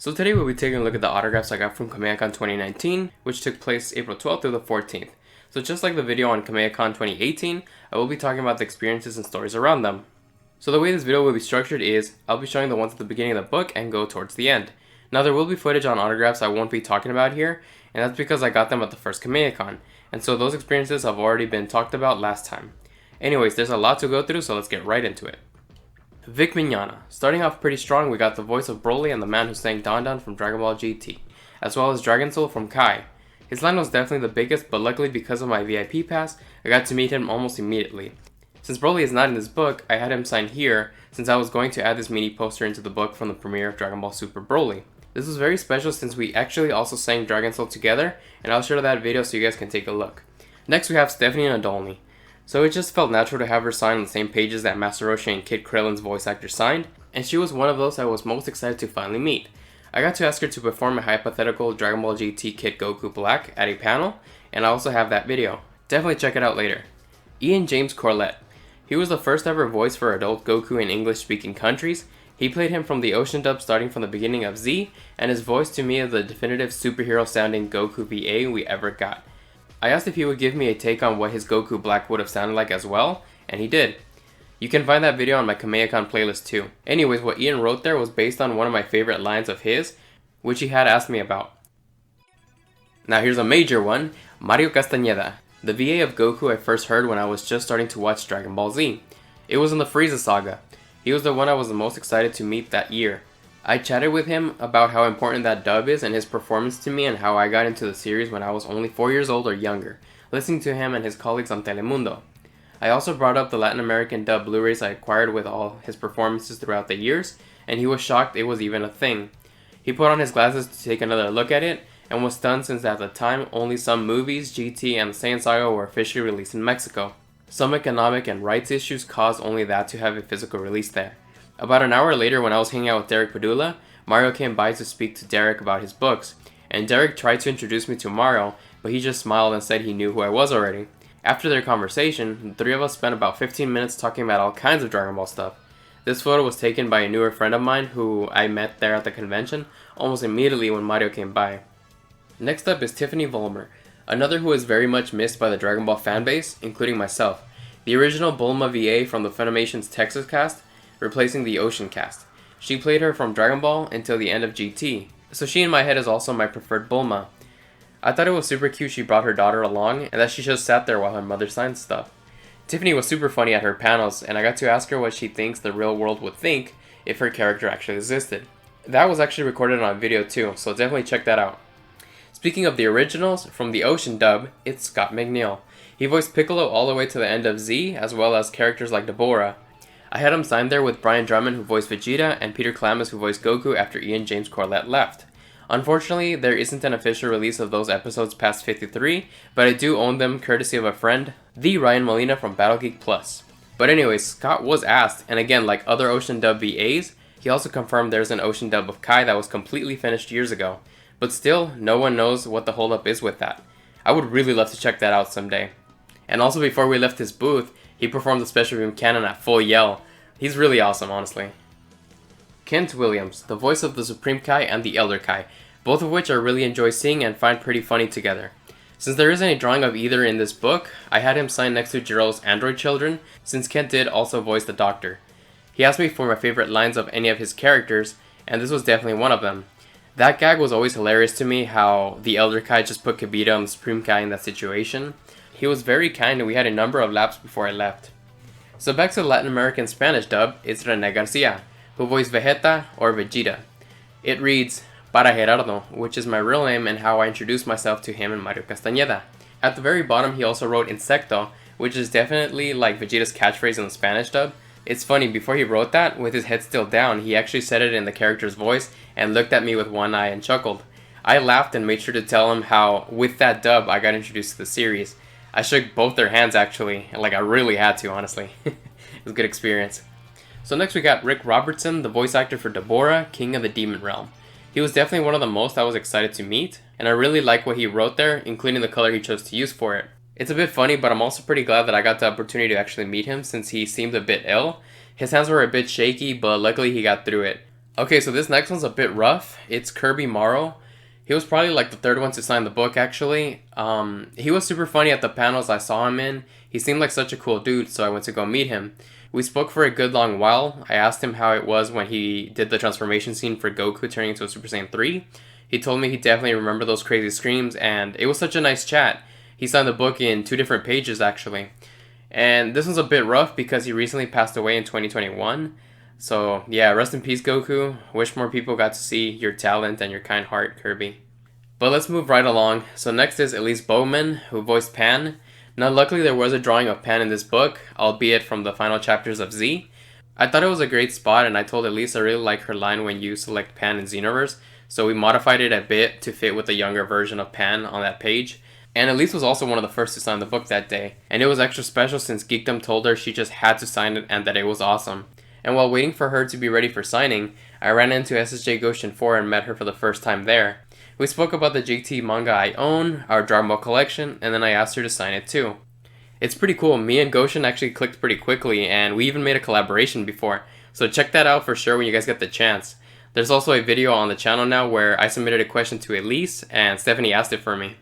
So today we'll be taking a look at the autographs I got from Kamehacon 2019, which took place April 12th through the 14th. So just like the video on Kamehacon 2018, I will be talking about the experiences and stories around them. So the way this video will be structured is, I'll be showing the ones at the beginning of the book and go towards the end. Now there will be footage on autographs I won't be talking about here, and that's because I got them at the first Kamehacon, and so those experiences have already been talked about last time. Anyways, there's a lot to go through, so let's get right into it. Vic Mignonga. Starting off pretty strong, we got the voice of Broly and the man who sang Don Don from DragonBall GT, as well as Dragon Soul from Kai. His line was definitely the biggest, but luckily because of my VIP pass, I got to meet him almost immediately. Since Broly is not in this book, I had him sign here, since I was going to add this mini poster into the book from the premiere of Dragon Ball Super Broly. This was very special since we actually also sang Dragon Soul together, and I'll share that video so you guys can take a look. Next we have Stephany and Nadolny. So it just felt natural to have her sign on the same pages that Master Roshi and Kid Krillin's voice actor signed, and she was one of those I was most excited to finally meet. I got to ask her to perform a hypothetical Dragon Ball GT Kid Goku Black at a panel, and I also have that video. Definitely check it out later. Ian James Corlett. He was the first ever voice for adult Goku in English speaking countries. He played him from the Ocean dub starting from the beginning of Z, and his voice to me is the definitive superhero sounding Goku VA we ever got. I asked if he would give me a take on what his Goku Black would have sounded like as well, and he did. You can find that video on my Kamehacon playlist too. Anyways, what Ian wrote there was based on one of my favorite lines of his, which he had asked me about. Now here's a major one, Mario Castaneda, the VA of Goku I first heard when I was just starting to watch Dragon Ball Z. It was in the Frieza saga. He was the one I was the most excited to meet that year. I chatted with him about how important that dub is and his performance to me and how I got into the series when I was only 4 years old or younger, listening to him and his colleagues on Telemundo. I also brought up the Latin American dub Blu-rays I acquired with all his performances throughout the years, and he was shocked it was even a thing. He put on his glasses to take another look at it, and was stunned since at the time only some movies, GT, and the Saiyan Saga were officially released in Mexico. Some economic and rights issues caused only that to have a physical release there. About an hour later, when I was hanging out with Derek Padula, Mario came by to speak to Derek about his books, and Derek tried to introduce me to Mario, but he just smiled and said he knew who I was already. After their conversation, the three of us spent about 15 minutes talking about all kinds of Dragon Ball stuff. This photo was taken by a newer friend of mine who I met there at the convention almost immediately when Mario came by. Next up is Tiffany Valmer, another who is very much missed by the Dragon Ball fanbase, including myself. The original Bulma VA from the Funimation's Texas cast, replacing the Ocean cast. She played her from Dragon Ball until the end of GT, so she in my head is also my preferred Bulma. I thought it was super cute she brought her daughter along, and that she just sat there while her mother signed stuff. Tiffany was super funny at her panels, and I got to ask her what she thinks the real world would think if her character actually existed. That was actually recorded on video too, so definitely check that out. Speaking of the originals, from the Ocean dub, it's Scott McNeil. He voiced Piccolo all the way to the end of Z, as well as characters like Deborah. I had him signed there with Brian Drummond, who voiced Vegeta, and Peter Klamas, who voiced Goku after Ian James Corlett left. Unfortunately, there isn't an official release of those episodes past 53, but I do own them courtesy of a friend, the Ryan Molina from Battle Geek Plus. But anyways, Scott was asked, and again, like other Ocean dub VAs, he also confirmed there's an Ocean dub of Kai that was completely finished years ago. But still, no one knows what the holdup is with that. I would really love to check that out someday. And also before we left his booth, he performed the special beam cannon at full yell. He's really awesome, honestly. Kent Williams, the voice of the Supreme Kai and the Elder Kai, both of which I really enjoy seeing and find pretty funny together. Since there isn't a drawing of either in this book, I had him sign next to Jiro's android children, since Kent did also voice the Doctor. He asked me for my favorite lines of any of his characters, and this was definitely one of them. That gag was always hilarious to me, how the Elder Kai just put Kibita on the Supreme Kai in that situation. He was very kind and we had a number of laps before I left. So back to the Latin American Spanish dub, it's Rene Garcia, who voiced Vegeta or Vegeta. It reads, Para Gerardo, which is my real name and how I introduced myself to him and Mario Castaneda. At the very bottom he also wrote Insecto, which is definitely like Vegeta's catchphrase in the Spanish dub. It's funny, before he wrote that, with his head still down, he actually said it in the character's voice and looked at me with one eye and chuckled. I laughed and made sure to tell him how, with that dub, I got introduced to the series. I shook both their hands actually, like I really had to, honestly. It was a good experience. So next we got Rick Robertson, the voice actor for Deborah, King of the Demon Realm. He was definitely one of the most I was excited to meet, and I really like what he wrote there, including the color he chose to use for it. It's a bit funny, but I'm also pretty glad that I got the opportunity to actually meet him since he seemed a bit ill. His hands were a bit shaky, but luckily he got through it. Okay, so this next one's a bit rough. It's Kirby Maro. He was probably like the third one to sign the book, actually. He was super funny at the panels I saw him in. He seemed like such a cool dude, so I went to go meet him. We spoke for a good long while. I asked him how it was when he did the transformation scene for Goku turning into a Super Saiyan 3. He told me he definitely remembered those crazy screams, and it was such a nice chat. He signed the book in 2 different pages, actually. And this one's a bit rough because he recently passed away in 2021. So yeah, rest in peace, Goku. Wish more people got to see your talent and your kind heart, Kirby. But let's move right along. So next is Elise Bowman, who voiced Pan. Now luckily there was a drawing of Pan in this book, albeit from the final chapters of Z. I thought it was a great spot, and I told Elise I really like her line when you select Pan in Xenoverse, so we modified it a bit to fit with the younger version of Pan on that page. And Elise was also one of the first to sign the book that day, and it was extra special since Geekdom told her she just had to sign it and that it was awesome. And while waiting for her to be ready for signing, I ran into SSJ Goshin 4 and met her for the first time there. We spoke about the GT manga I own, our DragonBall collection, and then I asked her to sign it too. It's pretty cool. Me and Goshin actually clicked pretty quickly, and we even made a collaboration before, so check that out for sure when you guys get the chance. There's also a video on the channel now where I submitted a question to Elise, and Stephany asked it for me.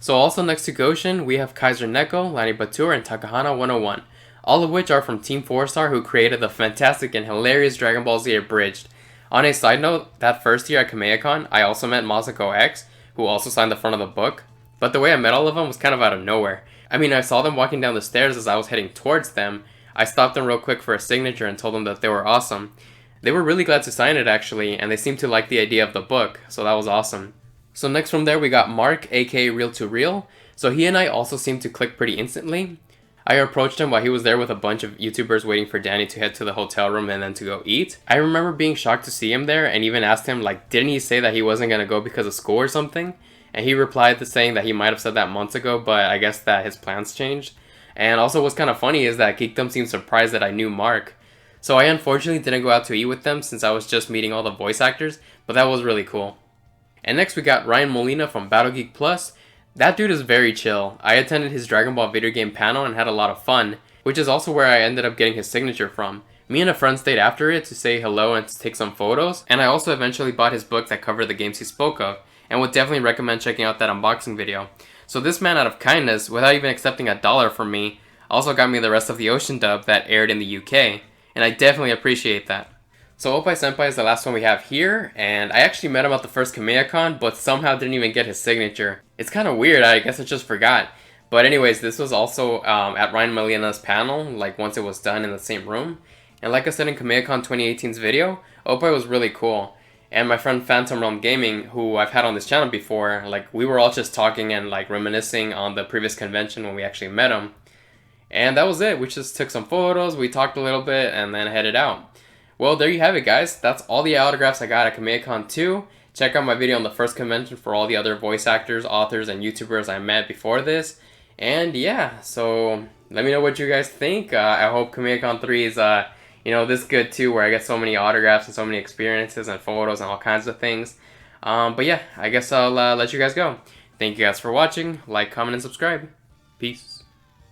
So also next to Goshin, we have Kaiser Neko, Lani Batur, and Takahana 101. All of which are from Team 4-Star, who created the fantastic and hilarious Dragon Ball Z Abridged. On a side note, that first year at Kamehacon, I also met Mazdako X, who also signed the front of the book. But the way I met all of them was kind of out of nowhere. I mean, I saw them walking down the stairs as I was heading towards them. I stopped them real quick for a signature and told them that they were awesome. They were really glad to sign it actually, and they seemed to like the idea of the book, so that was awesome. So next from there we got Mark, aka Real to Real. So he and I also seemed to click pretty instantly. I approached him while he was there with a bunch of YouTubers waiting for Danny to head to the hotel room and then to go eat. I remember being shocked to see him there and even asked him, like, didn't he say that he wasn't going to go because of school or something? And he replied to saying that he might have said that months ago, but I guess that his plans changed. And also what's kind of funny is that Geekdom seemed surprised that I knew Mark. So I unfortunately didn't go out to eat with them since I was just meeting all the voice actors, but that was really cool. And next we got Ryan Molina from Battle Geek Plus. That dude is very chill. I attended his Dragon Ball video game panel and had a lot of fun, which is also where I ended up getting his signature from. Me and a friend stayed after it to say hello and to take some photos, and I also eventually bought his book that covered the games he spoke of, and would definitely recommend checking out that unboxing video. So this man, out of kindness, without even accepting $1 from me, also got me the rest of the Ocean dub that aired in the UK, and I definitely appreciate that. So Oppai Senpai is the last one we have here, and I actually met him at the first Kamehacon, but somehow didn't even get his signature. It's kind of weird, I guess I just forgot. But anyways, this was also at Ryan Molina's panel, like once it was done in the same room. And like I said in Kamehacon 2018's video, Oppai was really cool. And my friend Phantom Realm Gaming, who I've had on this channel before, like we were all just talking and like reminiscing on the previous convention when we actually met him. And that was it. We just took some photos, we talked a little bit, and then headed out. Well, there you have it, guys. That's all the autographs I got at Kamehacon 2. Check out my video on the first convention for all the other voice actors, authors, and YouTubers I met before this. And yeah, so let me know what you guys think. I hope Kamehacon 3 is, this good too, where I get so many autographs and so many experiences and photos and all kinds of things. But yeah, I guess I'll let you guys go. Thank you guys for watching. Like, comment, and subscribe. Peace.